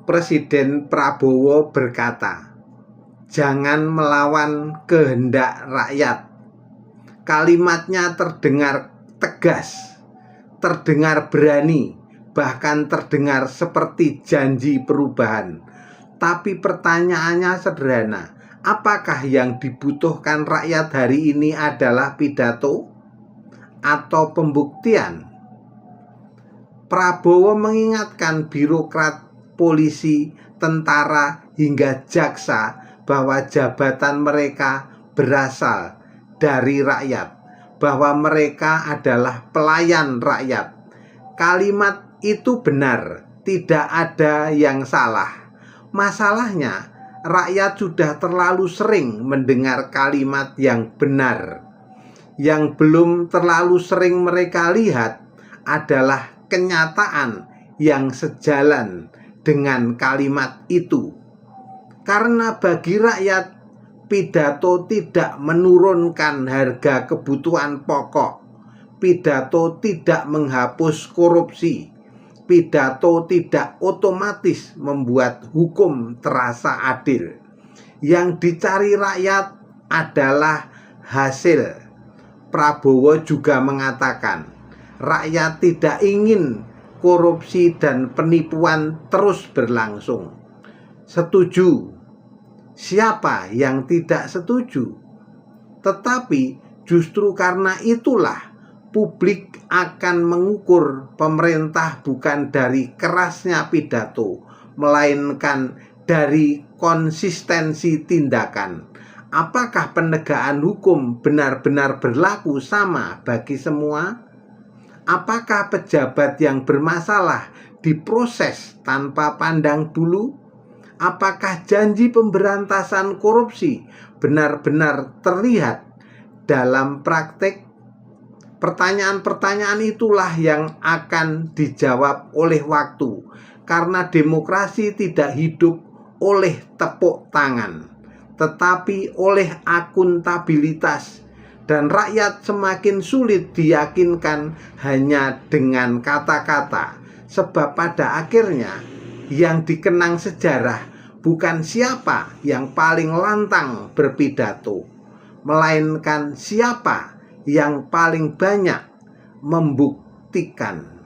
Presiden Prabowo berkata, "Jangan melawan kehendak rakyat." Kalimatnya terdengar tegas, terdengar berani, bahkan terdengar seperti janji perubahan. Tapi pertanyaannya sederhana, apakah yang dibutuhkan rakyat hari ini adalah pidato atau pembuktian? Prabowo mengingatkan birokrat, polisi, tentara, hingga jaksa bahwa jabatan mereka berasal dari rakyat, bahwa mereka adalah pelayan rakyat. Kalimat itu benar, tidak ada yang salah. Masalahnya, rakyat sudah terlalu sering mendengar kalimat yang benar. Yang belum terlalu sering mereka lihat adalah kenyataan yang sejalan dengan kalimat itu. Karena bagi rakyat, pidato tidak menurunkan harga kebutuhan pokok. Pidato tidak menghapus korupsi. Pidato tidak otomatis membuat hukum terasa adil. Yang dicari rakyat adalah hasil. Prabowo juga mengatakan, rakyat tidak ingin korupsi dan penipuan terus berlangsung. Setuju. Siapa yang tidak setuju? Tetapi justru karena itulah publik akan mengukur pemerintah bukan dari kerasnya pidato, melainkan dari konsistensi tindakan. Apakah penegakan hukum benar-benar berlaku sama bagi semua? Apakah pejabat yang bermasalah diproses tanpa pandang bulu? Apakah janji pemberantasan korupsi benar-benar terlihat dalam praktek? Pertanyaan-pertanyaan itulah yang akan dijawab oleh waktu, karena demokrasi tidak hidup oleh tepuk tangan, tetapi oleh akuntabilitas, dan rakyat semakin sulit diyakinkan hanya dengan kata-kata, sebab pada akhirnya yang dikenang sejarah bukan siapa yang paling lantang berpidato, melainkan siapa yang paling banyak membuktikan.